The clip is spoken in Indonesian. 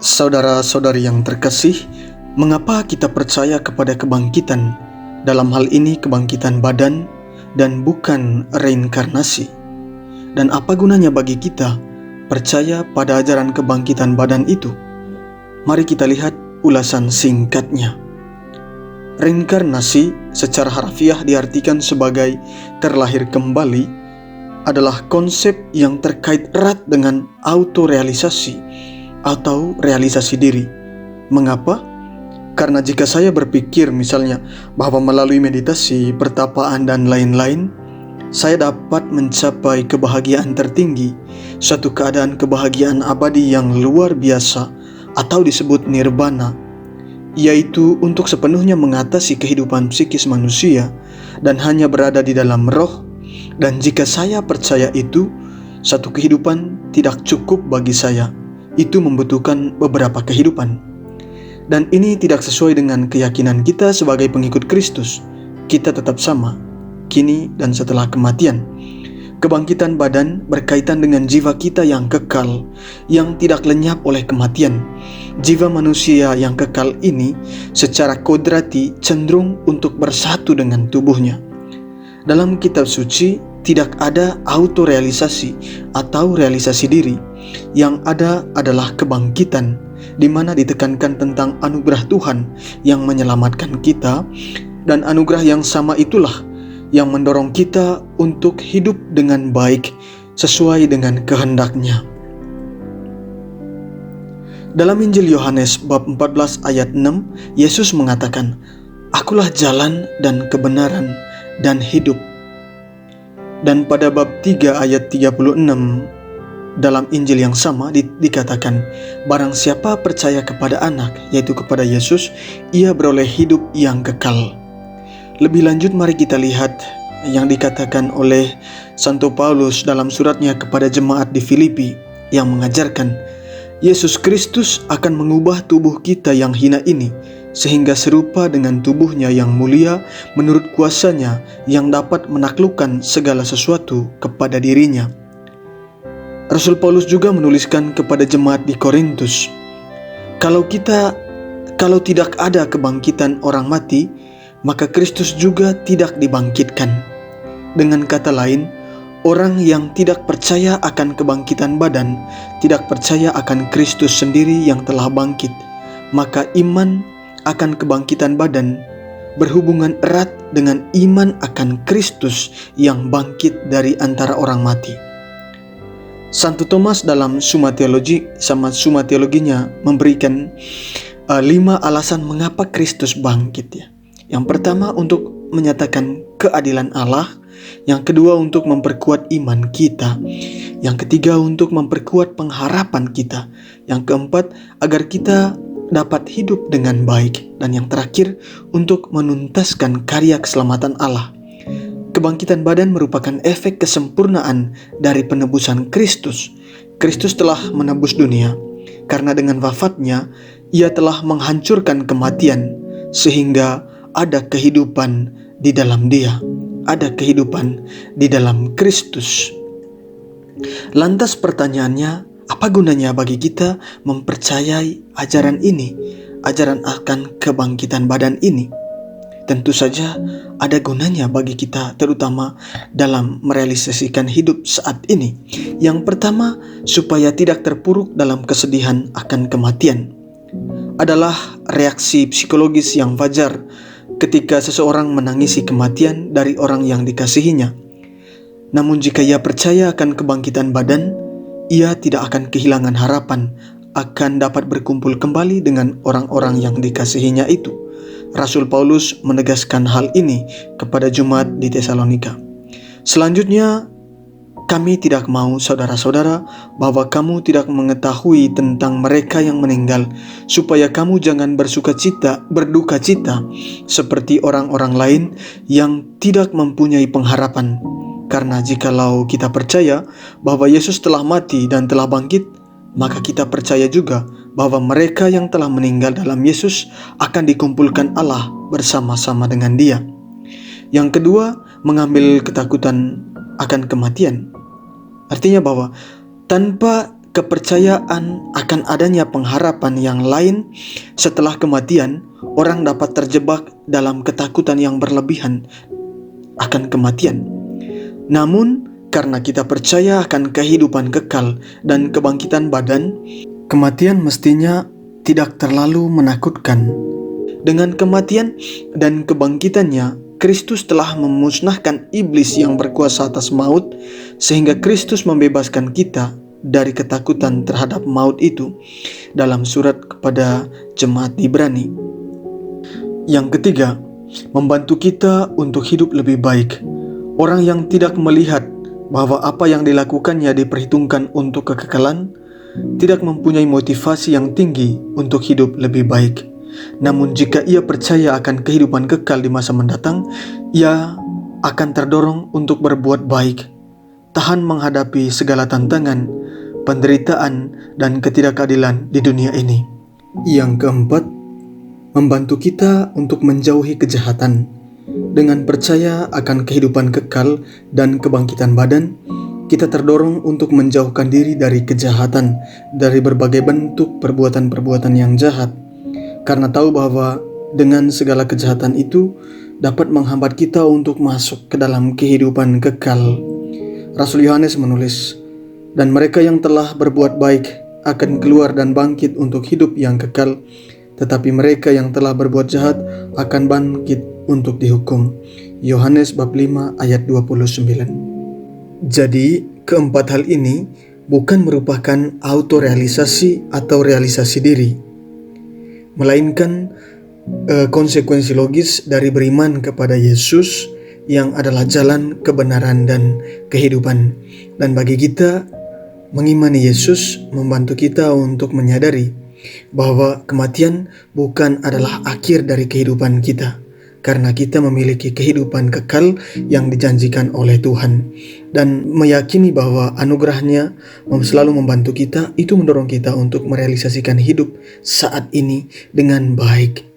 Saudara-saudari yang terkasih, mengapa kita percaya kepada kebangkitan? Dalam hal ini kebangkitan badan dan bukan reinkarnasi. Dan apa gunanya bagi kita percaya pada ajaran kebangkitan badan itu? Mari kita lihat ulasan singkatnya. Reinkarnasi secara harfiah diartikan sebagai terlahir kembali adalah konsep yang terkait erat dengan autorealisasi atau realisasi diri. Mengapa? Karena jika saya berpikir misalnya bahwa melalui meditasi, pertapaan dan lain-lain, saya dapat mencapai kebahagiaan tertinggi, suatu keadaan kebahagiaan abadi yang luar biasa atau disebut nirvana, yaitu untuk sepenuhnya mengatasi kehidupan psikis manusia dan hanya berada di dalam roh. Dan jika saya percaya itu, satu kehidupan tidak cukup bagi saya. Itu membutuhkan beberapa kehidupan. Dan ini tidak sesuai dengan keyakinan kita sebagai pengikut Kristus. Kita tetap sama, kini dan setelah kematian. Kebangkitan badan berkaitan dengan jiwa kita yang kekal, yang tidak lenyap oleh kematian. Jiwa manusia yang kekal ini secara kodrati cenderung untuk bersatu dengan tubuhnya. Dalam kitab suci tidak ada autorealisasi atau realisasi diri. Yang ada adalah kebangkitan, di mana ditekankan tentang anugerah Tuhan yang menyelamatkan kita, dan anugerah yang sama itulah yang mendorong kita untuk hidup dengan baik sesuai dengan kehendak-Nya. Dalam Injil Yohanes bab 14 ayat 6, Yesus mengatakan, "Akulah jalan dan kebenaran dan hidup." Dan pada bab 3 ayat 36 dalam Injil yang sama dikatakan, "Barang siapa percaya kepada Anak, yaitu kepada Yesus, ia beroleh hidup yang kekal." Lebih lanjut mari kita lihat yang dikatakan oleh Santo Paulus dalam suratnya kepada jemaat di Filipi yang mengajarkan, Yesus Kristus akan mengubah tubuh kita yang hina ini sehingga serupa dengan tubuhnya yang mulia menurut kuasanya yang dapat menaklukkan segala sesuatu kepada dirinya. Rasul Paulus juga menuliskan kepada jemaat di Korintus, kalau tidak ada kebangkitan orang mati, maka Kristus juga tidak dibangkitkan. Dengan kata lain, orang yang tidak percaya akan kebangkitan badan, tidak percaya akan Kristus sendiri yang telah bangkit, maka iman akan kebangkitan badan berhubungan erat dengan iman akan Kristus yang bangkit dari antara orang mati. Santo Thomas dalam Summa Theologinya memberikan 5 alasan mengapa Kristus bangkit ya. Yang pertama untuk menyatakan keadilan Allah, yang kedua untuk memperkuat iman kita, yang ketiga untuk memperkuat pengharapan kita, yang keempat agar kita dapat hidup dengan baik, dan yang terakhir untuk menuntaskan karya keselamatan Allah. Kebangkitan badan merupakan efek kesempurnaan dari penebusan Kristus. Kristus telah menebus dunia, karena dengan wafatnya Ia telah menghancurkan kematian, sehingga ada kehidupan di dalam Dia, ada kehidupan di dalam Kristus. Lantas pertanyaannya, apa gunanya bagi kita mempercayai ajaran ini, ajaran akan kebangkitan badan ini? Tentu saja ada gunanya bagi kita, terutama dalam merealisasikan hidup saat ini. Yang pertama, supaya tidak terpuruk dalam kesedihan akan kematian. Adalah reaksi psikologis yang wajar ketika seseorang menangisi kematian dari orang yang dikasihinya. Namun jika ia percaya akan kebangkitan badan, ia tidak akan kehilangan harapan akan dapat berkumpul kembali dengan orang-orang yang dikasihinya itu. Rasul Paulus menegaskan hal ini kepada jemaat di Tesalonika. Selanjutnya, kami tidak mau saudara-saudara bahwa kamu tidak mengetahui tentang mereka yang meninggal, supaya kamu jangan berduka cita seperti orang-orang lain yang tidak mempunyai pengharapan. Karena jikalau kita percaya bahwa Yesus telah mati dan telah bangkit, maka kita percaya juga bahwa mereka yang telah meninggal dalam Yesus akan dikumpulkan Allah bersama-sama dengan Dia. Yang kedua, mengambil ketakutan akan kematian. Artinya bahwa tanpa kepercayaan akan adanya pengharapan yang lain setelah kematian, orang dapat terjebak dalam ketakutan yang berlebihan akan kematian. Namun, karena kita percaya akan kehidupan kekal dan kebangkitan badan, kematian mestinya tidak terlalu menakutkan. Dengan kematian dan kebangkitannya, Kristus telah memusnahkan iblis yang berkuasa atas maut, sehingga Kristus membebaskan kita dari ketakutan terhadap maut itu dalam surat kepada jemaat Ibrani. Yang ketiga, membantu kita untuk hidup lebih baik. Orang yang tidak melihat bahwa apa yang dilakukannya diperhitungkan untuk kekekalan, tidak mempunyai motivasi yang tinggi untuk hidup lebih baik. Namun jika ia percaya akan kehidupan kekal di masa mendatang, ia akan terdorong untuk berbuat baik, tahan menghadapi segala tantangan, penderitaan, dan ketidakadilan di dunia ini. Yang keempat, membantu kita untuk menjauhi kejahatan. Dengan percaya akan kehidupan kekal dan kebangkitan badan, kita terdorong untuk menjauhkan diri dari kejahatan, dari berbagai bentuk perbuatan-perbuatan yang jahat, karena tahu bahwa dengan segala kejahatan itu dapat menghambat kita untuk masuk ke dalam kehidupan kekal. Rasul Yohanes menulis, "Dan mereka yang telah berbuat baik akan keluar dan bangkit untuk hidup yang kekal, tetapi mereka yang telah berbuat jahat akan bangkit untuk dihukum." Yohanes bab 5 ayat 29. Jadi, keempat hal ini bukan merupakan autorealisasi atau realisasi diri, melainkan konsekuensi logis dari beriman kepada Yesus yang adalah jalan kebenaran dan kehidupan. Dan bagi kita, mengimani Yesus membantu kita untuk menyadari bahwa kematian bukan adalah akhir dari kehidupan kita, karena kita memiliki kehidupan kekal yang dijanjikan oleh Tuhan. Dan meyakini bahwa anugerahnya selalu membantu kita, itu mendorong kita untuk merealisasikan hidup saat ini dengan baik.